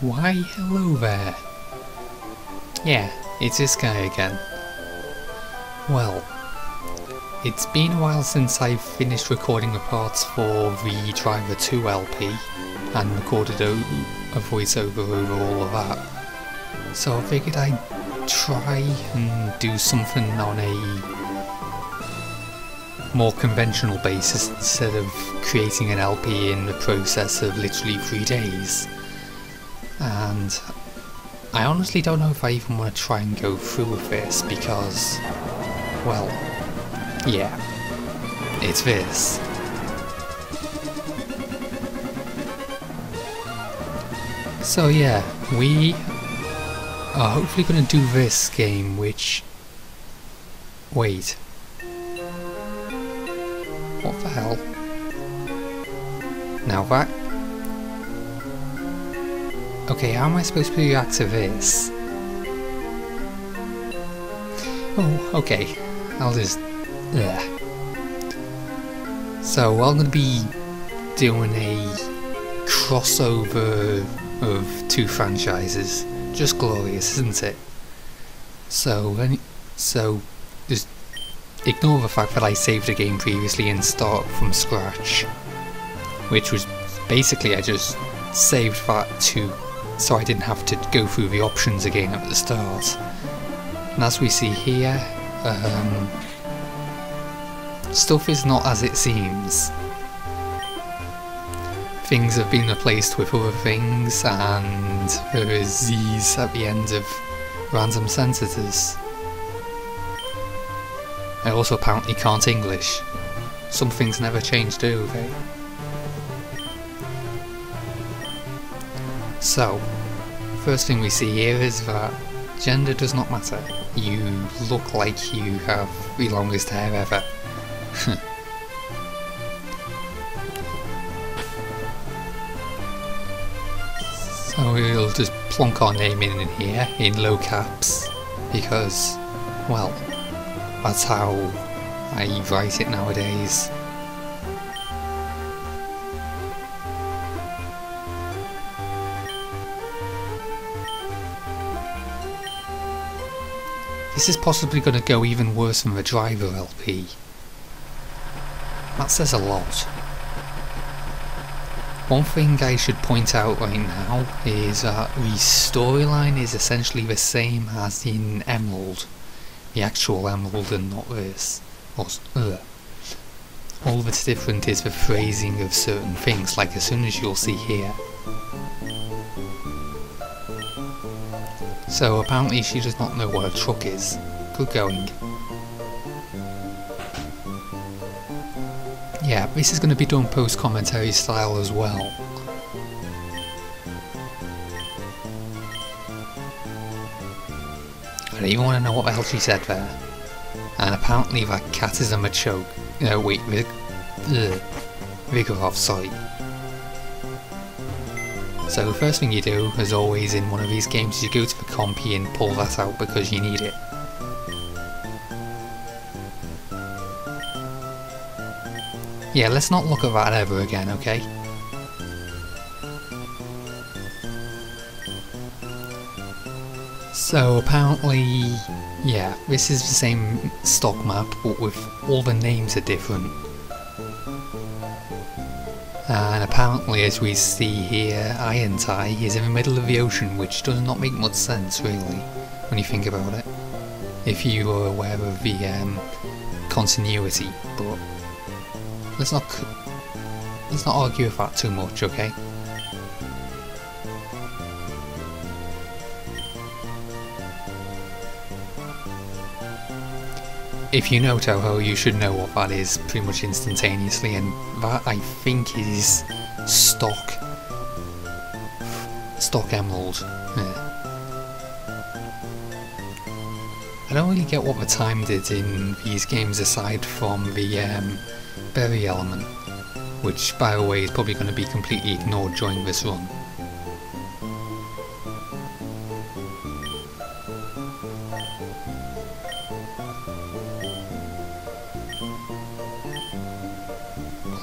Why, hello there. Yeah, it's this guy again. Well, it's been a while since I've finished recording the parts for the Driver 2 LP and recorded a voiceover over all of that. So I figured I'd try and do something on a more conventional basis instead of creating an LP in the process of literally 3 days. And I honestly don't know if I even want to try and go through with this because, well, yeah, it's this. So yeah, we are hopefully going to do this game, which... Wait. What the hell? Now that... Okay, how am I supposed to react to this? Oh, okay. I'll just... Ugh. So, I'm going to be doing a crossover of 2 franchises. Just glorious, isn't it? So just ignore the fact that I saved the game previously and start from scratch. Which was basically I just saved that so I didn't have to go through the options again at the start. And as we see here, stuff is not as it seems. Things have been replaced with other things, and there is these at the end of random sentences. I also apparently can't English. Some things never change, do they? So, first thing we see here is that gender does not matter. You look like you have the longest hair ever. So we'll just plonk our name in here in low caps because, well, that's how I write it nowadays. This is possibly going to go even worse than the Driver LP. That says a lot. One thing I should point out right now is that the storyline is essentially the same as in Emerald. The actual Emerald and not this. All that's different is the phrasing of certain things, like as soon as you'll see here. So apparently she does not know what a truck is. Good going. Yeah, this is going to be done post-commentary style as well. I don't even want to know what the hell she said there. And apparently that cat is a machoke. No, wait, Wigger, sorry. So the first thing you do, as always in one of these games, is you go to the compy and pull that out because you need it. Yeah, let's not look at that ever again, okay? So apparently, yeah, this is the same stock map, but with all the names are different. And apparently, as we see here, Iron Tie is in the middle of the ocean, which does not make much sense, really, when you think about it. If you are aware of the continuity, but let's not argue with that too much, okay? If you know Toho, you should know what that is pretty much instantaneously, and that I think is stock Emerald. Yeah. I don't really get what the time did in these games aside from the berry element, which by the way is probably going to be completely ignored during this run.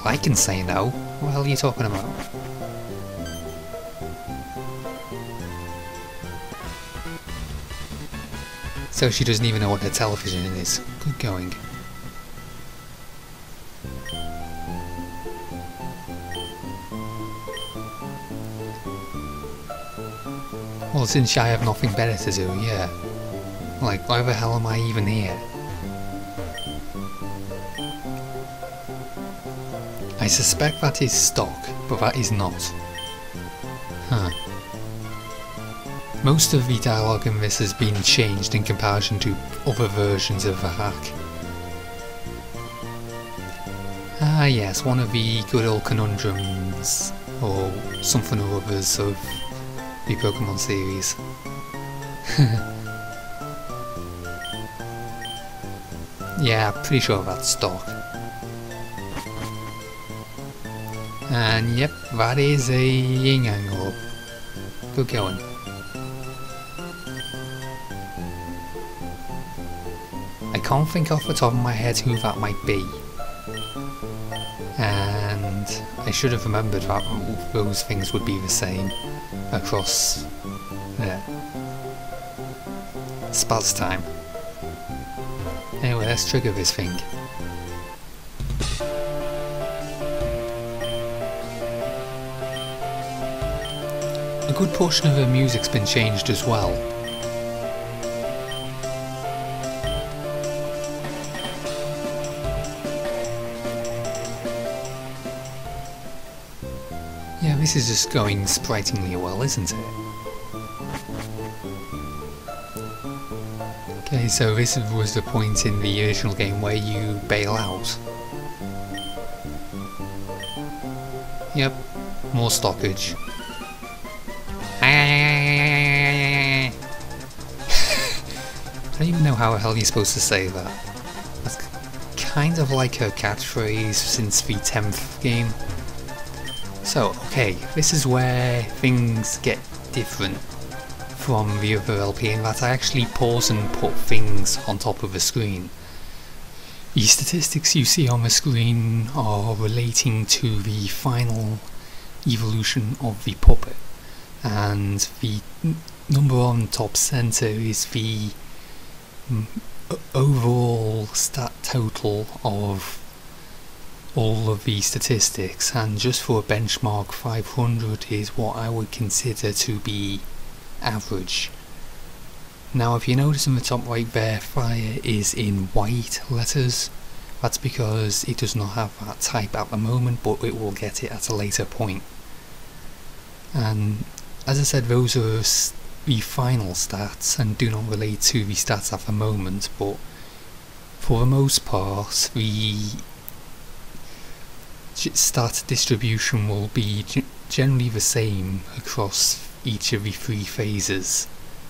I can say no. What the hell are you talking about? So she doesn't even know what a television is. Good going. Well, since I have nothing better to do, yeah. Like, why the hell am I even here? I suspect that is stock, but that is not. Huh. Most of the dialogue in this has been changed in comparison to other versions of the hack. Ah yes, one of the good old conundrums, or something or others of the Pokemon series. Yeah, pretty sure that's stock. And yep, that is a yin angle. Good going. I can't think off the top of my head who that might be. And I should have remembered that those things would be the same across Spaz time. Anyway, let's trigger this thing. A good portion of the music's been changed as well. Yeah, this is just going spritingly well, isn't it? Okay, so this was the point in the original game where you bail out. Yep, more stockage. I don't even know how the hell you're supposed to say that. That's kind of like her catchphrase since the 10th game. So, okay, this is where things get different from the other LP in that I actually pause and put things on top of the screen. The statistics you see on the screen are relating to the final evolution of the puppet, and the number on top center is the overall stat total of all of the statistics, and just for a benchmark, 500 is what I would consider to be average. Now if you notice in the top right there, fire is in white letters. That's because it does not have that type at the moment, but it will get it at a later point. And as I said, those are the final stats and do not relate to the stats at the moment, but for the most part the stat distribution will be generally the same across each of the 3 phases,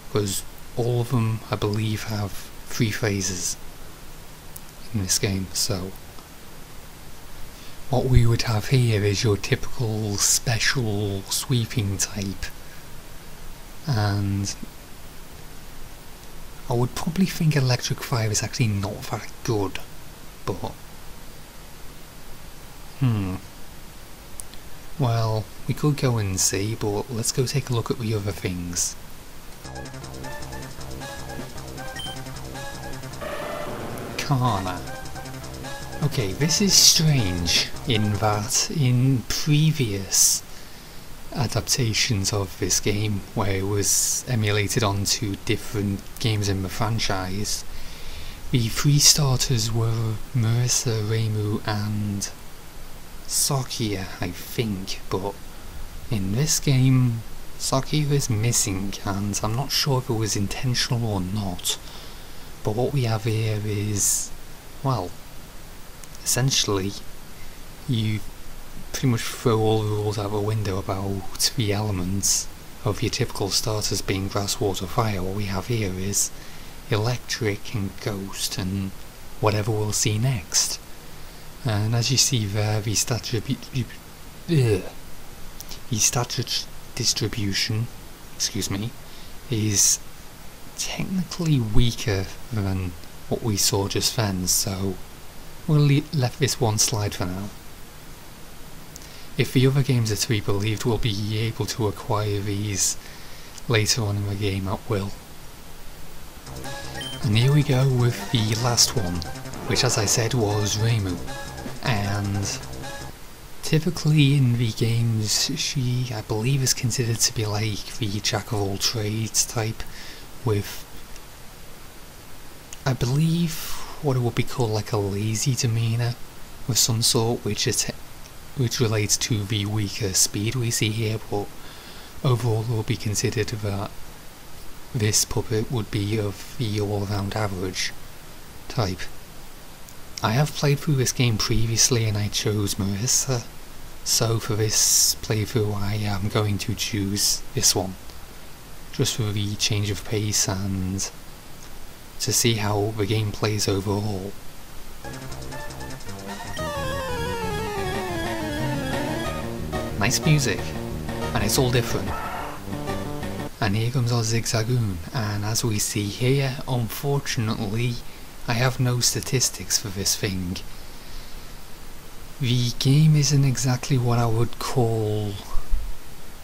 because all of them I believe have 3 phases in this game. So what we would have here is your typical special sweeping type, and I would probably think electric fire is actually not that good, but well, we could go and see, but let's go take a look at the other things. Kana. Okay, this is strange in that in previous adaptations of this game, where it was emulated onto different games in the franchise, the 3 starters were Marissa, Reimu and Sakia, I think, but in this game Sakia is missing, and I'm not sure if it was intentional or not. But what we have here is, well, essentially you pretty much throw all the rules out the window about the elements of your typical starters being grass, water, fire. What we have here is electric and ghost and whatever we'll see next. And as you see there, the stat distribution, is technically weaker than what we saw just then, so we'll let this one slide for now. If the other games are to be believed, we'll be able to acquire these later on in the game at will. And here we go with the last one, which as I said was Reimu. And typically in the games she, I believe, is considered to be like the jack of all trades type, with, I believe, what it would be called like a lazy demeanour of some sort, which relates to the weaker speed we see here, but overall it will be considered that this puppet would be of the all-round average type. I have played through this game previously and I chose Marissa, so for this playthrough I am going to choose this one, just for the change of pace and to see how the game plays overall. Nice music, and it's all different. And here comes our Zigzagoon, and as we see here, unfortunately, I have no statistics for this thing. The game isn't exactly what I would call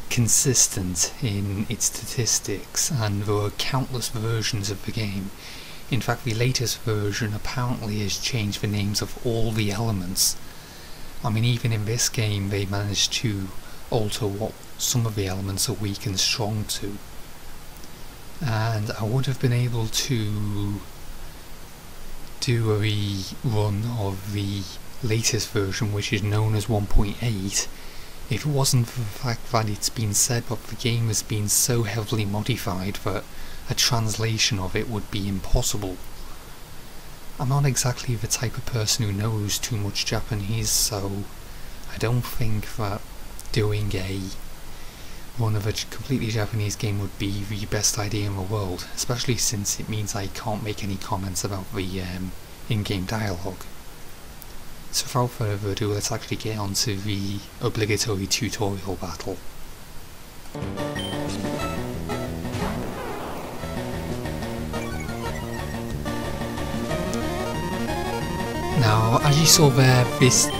consistent in its statistics, and there are countless versions of the game. In fact, the latest version apparently has changed the names of all the elements. I mean, even in this game they managed to alter what some of the elements are weak and strong to. And I would have been able to do a rerun of the latest version, which is known as 1.8, if it wasn't for the fact that it's been said that the game has been so heavily modified that a translation of it would be impossible. I'm not exactly the type of person who knows too much Japanese, so I don't think that doing a run of a completely Japanese game would be the best idea in the world, especially since it means I can't make any comments about the in-game dialogue. So without further ado, let's actually get on to the obligatory tutorial battle. Now, as you saw there, this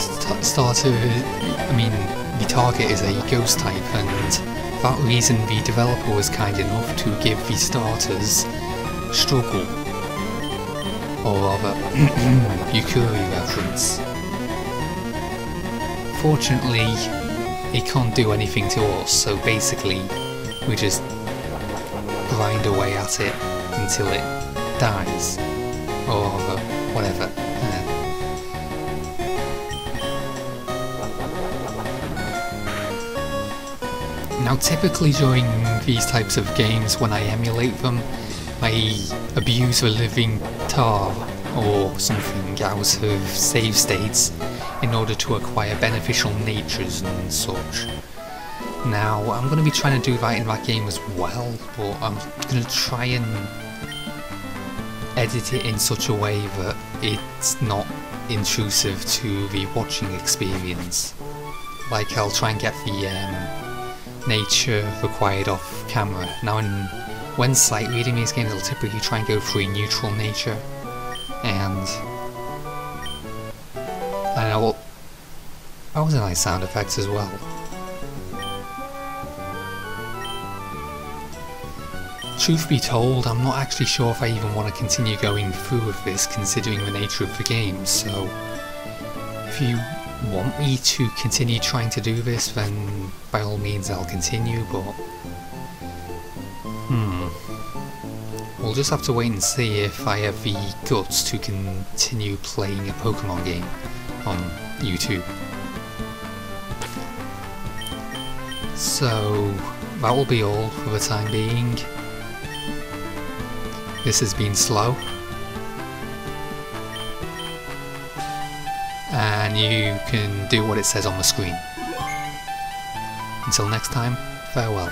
starter, the target is a ghost type, and for that reason the developer was kind enough to give the starters struggle, or rather, Yukuri reference. Fortunately, it can't do anything to us, so basically we just grind away at it until it dies, or whatever. Now typically during these types of games, when I emulate them, I abuse a living tar or something out of save states in order to acquire beneficial natures and such. Now I'm going to be trying to do that in that game as well, but I'm going to try and edit it in such a way that it's not intrusive to the watching experience. Like I'll try and get the nature required off camera. Now when sight reading these games, I'll typically try and go for a neutral nature, and I know that was a nice sound effect as well. Truth be told, I'm not actually sure if I even want to continue going through with this, considering the nature of the game, so if you want me to continue trying to do this, then by all means I'll continue, but we'll just have to wait and see if I have the guts to continue playing a Pokemon game on YouTube. So that will be all for the time being. This has been slow, and you can do what it says on the screen. Until next time, farewell.